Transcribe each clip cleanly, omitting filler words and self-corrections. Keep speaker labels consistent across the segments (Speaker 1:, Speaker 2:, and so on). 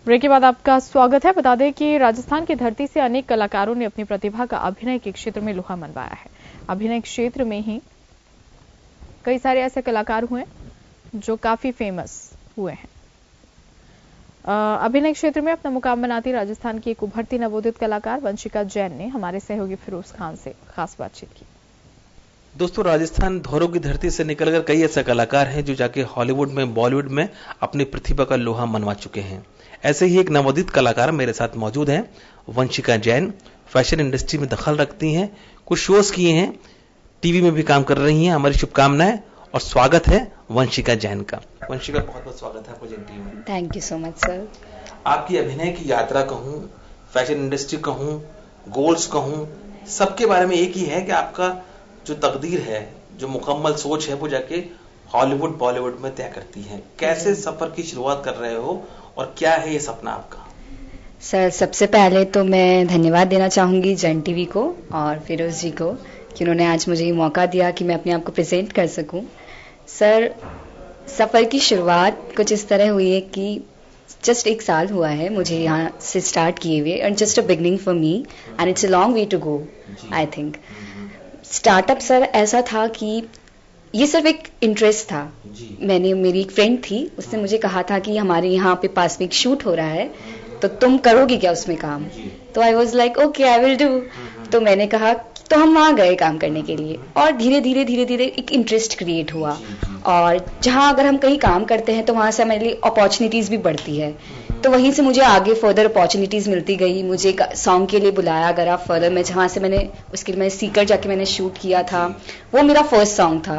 Speaker 1: Break के बाद आपका स्वागत है। बता दें कि राजस्थान की धरती से अनेक कलाकारों ने अपनी प्रतिभा का अभिनय के क्षेत्र में लोहा मनवाया है। अभिनय क्षेत्र में ही कई सारे ऐसे कलाकार हुए जो काफी फेमस हुए हैं। अभिनय क्षेत्र में अपना मुकाम बनाती राजस्थान की एक उभरती नवोदित कलाकार वंशिका जैन ने हमारे सहयोगी फिरोज खान से खास बातचीत की।
Speaker 2: दोस्तों, राजस्थान धौरों की धरती से निकलकर कई ऐसे कलाकार हैं जो जाके हॉलीवुड में, बॉलीवुड में अपनी प्रतिभा का लोहा मनवा चुके हैं। ऐसे ही एक नवोदित कलाकार मेरे साथ मौजूद हैं, वंशिका जैन। फैशन इंडस्ट्री में दखल रखती हैं, कुछ शोज किए हैं, टीवी में भी काम कर रही हैं। हमारी शुभकामनाएं और स्वागत है वंशिका जैन का। वंशिका, बहुत बहुत स्वागत है आपको जैन टीवी में।
Speaker 3: Thank you so much sir.
Speaker 2: आपकी अभिनय की यात्रा कहूं, फैशन इंडस्ट्री कहूं, गोल्स कहूं, सबके बारे में एक ही है कि आपका जो तकदीर है, जो मुकम्मल सोच है, वो जाके हॉलीवुड, बॉलीवुड में तय करती है। कैसे सफर की शुरुआत कर रहे हो और क्या है ये सपना आपका?
Speaker 3: सर, सबसे पहले तो मैं धन्यवाद देना चाहूंगी जैन टीवी को और फिरोज जी को कि उन्होंने आज मुझे ये मौका दिया कि मैं अपने आप को प्रेजेंट कर सकूं। सर, सफर की शुरुआत कुछ इस तरह हुई है कि जस्ट 1 साल हुआ है मुझे यहाँ से स्टार्ट किए हुए, and just a beginning for me and it's a long way to go. I think startup sir ऐसा था कि ये सिर्फ एक इंटरेस्ट था। मेरी एक फ्रेंड थी, उसने मुझे कहा था कि हमारे यहाँ पे पास में एक शूट हो रहा है, तो तुम करोगी क्या उसमें काम? तो I was like okay, I will do. तो मैंने कहा, तो हम वहाँ गए काम करने के लिए और धीरे धीरे एक इंटरेस्ट क्रिएट हुआ। और जहाँ अगर हम कहीं काम करते हैं तो वहाँ से हमारे लिए अपॉर्चुनिटीज भी बढ़ती है, तो वहीं से मुझे आगे फर्दर अपॉर्चुनिटीज मिलती गई। मुझे एक सॉन्ग के लिए बुलाया गया फर्दर, मैं जहाँ से मैंने उसके लिए सीकर जाके मैंने शूट किया था, वो मेरा फर्स्ट सॉन्ग था।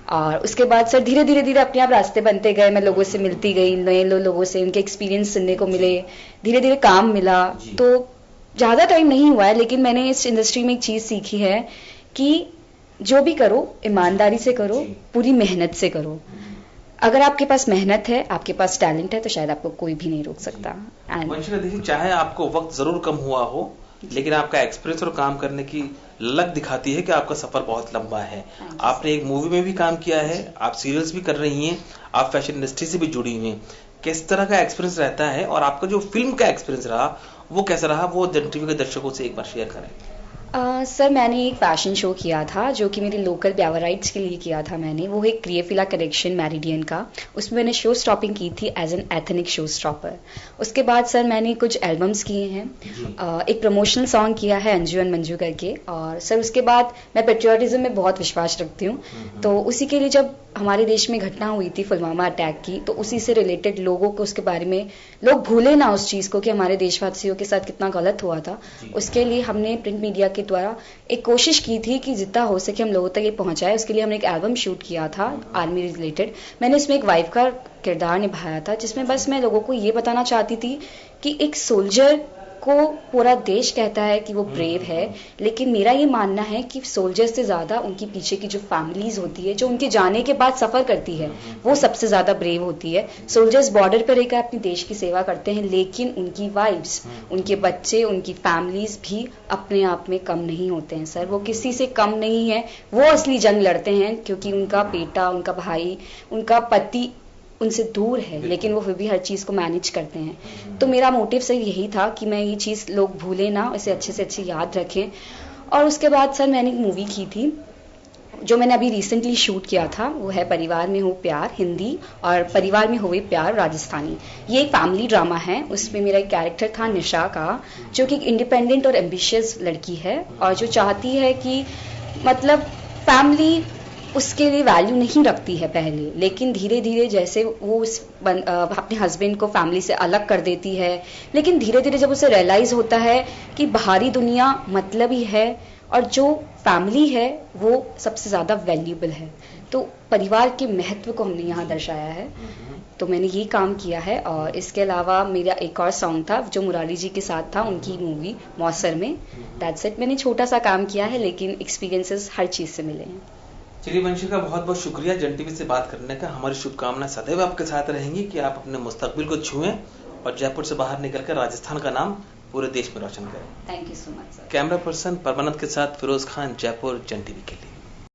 Speaker 3: और उसके बाद सर धीरे धीरे अपने आप रास्ते बनते गए, मैं लोगों से मिलती गई, नए लोगों से उनके एक्सपीरियंस सुनने को मिले, धीरे धीरे काम मिला। तो ज्यादा टाइम नहीं हुआ है, लेकिन मैंने इस इंडस्ट्री में एक चीज सीखी है कि जो भी करो ईमानदारी से करो, पूरी मेहनत से करो। अगर आपके पास मेहनत है, आपके पास टैलेंट है, तो शायद आपको कोई भी नहीं रोक सकता।
Speaker 2: वंशिका, देखिए, चाहे आपको वक्त जरूर कम हुआ हो, लेकिन आपका एक्सपीरियंस और काम करने की लग दिखाती है कि आपका सफर बहुत लंबा है। आपने एक मूवी में भी काम किया है, आप सीरियल्स भी कर रही हैं, आप फैशन इंडस्ट्री से भी जुड़ी हुई हैं। किस तरह का एक्सपीरियंस रहता है और आपका जो फिल्म का एक्सपीरियंस रहा वो कैसा रहा, वो जन टीवी के दर्शकों से एक बार शेयर करें।
Speaker 3: सर, मैंने एक फैशन शो किया था जो कि मेरे लोकल ब्यावर राइट्स के लिए किया था मैंने। वो एक क्रिएफिला कलेक्शन मैरिडियन का, उसमें मैंने शो स्टॉपिंग की थी as an ethnic show stopper. उसके बाद सर मैंने कुछ एल्बम्स किए हैं, एक प्रमोशनल सॉन्ग किया है अंजू एंड मंजू करके। और सर उसके बाद मैं पेट्रियोटिज्म में बहुत विश्वास रखती हूँ, तो उसी के लिए जब हमारे देश में घटना हुई थी पुलवामा अटैक की, तो उसी से रिलेटेड लोगों को उसके बारे में, लोग भूले ना उस चीज को कि हमारे देशवासियों के साथ कितना गलत हुआ था। उसके लिए हमने प्रिंट मीडिया के द्वारा एक कोशिश की थी कि जितना हो सके हम लोगों तक ये पहुंचाए। उसके लिए हमने एक एल्बम शूट किया था आर्मी रिलेटेड। मैंने उसमें एक वाइफ का किरदार निभाया था, जिसमें बस मैं लोगों को ये बताना चाहती थी कि एक सोल्जर को पूरा देश कहता है कि वो ब्रेव है, लेकिन मेरा ये मानना है कि सोल्जर से ज्यादा उनकी पीछे की जो फैमिलीज होती है, जो उनके जाने के बाद सफर करती है, वो सबसे ज्यादा ब्रेव होती है। सोल्जर्स बॉर्डर पर रहकर अपने देश की सेवा करते हैं, लेकिन उनकी वाइफ्स, उनके बच्चे, उनकी फैमिलीज भी अपने आप में कम नहीं होते हैं सर। वो किसी से कम नहीं है, वो असली जंग लड़ते हैं क्योंकि उनका बेटा, उनका भाई, उनका पति उनसे दूर है, लेकिन वो फिर भी हर चीज को मैनेज करते हैं। तो मेरा मोटिव सर यही था कि मैं ये चीज लोग भूले ना, इसे अच्छे से अच्छे याद रखें। और उसके बाद सर मैंने एक मूवी की थी जो मैंने अभी रिसेंटली शूट किया था, वो है परिवार में हो प्यार हिंदी और परिवार में होवे प्यार राजस्थानी। ये एक फैमिली ड्रामा है। उसमें मेरा एक कैरेक्टर था निशा का, जो कि एक इंडिपेंडेंट और एम्बिशियस लड़की है और जो चाहती है कि मतलब फैमिली उसके लिए वैल्यू नहीं रखती है पहले, लेकिन धीरे धीरे जैसे वो अपने हस्बैंड को फैमिली से अलग कर देती है, लेकिन धीरे धीरे जब उसे रियलाइज होता है कि बाहरी दुनिया मतलब ही है और जो फैमिली है वो सबसे ज्यादा वैल्यूएबल है, तो परिवार के महत्व को हमने यहाँ दर्शाया है। तो मैंने ये काम किया है। और इसके अलावा मेरा एक और सॉन्ग था जो मुरारी जी के साथ था, उनकी मूवी मौसर में। That's it. मैंने छोटा सा काम किया है, लेकिन एक्सपीरियंसेस हर चीज से मिले हैं।
Speaker 2: चलिए वंशिका, बहुत बहुत शुक्रिया जन टीवी से बात करने का। हमारी शुभकामनाएं सदैव आपके साथ रहेंगी कि आप अपने मुस्तकबिल को छुएं और जयपुर से बाहर निकलकर राजस्थान का नाम पूरे देश में रोशन करें।
Speaker 3: Thank you so much sir.
Speaker 2: Camera person Parmanand के साथ फिरोज खान, जयपुर, जन टीवी के लिए।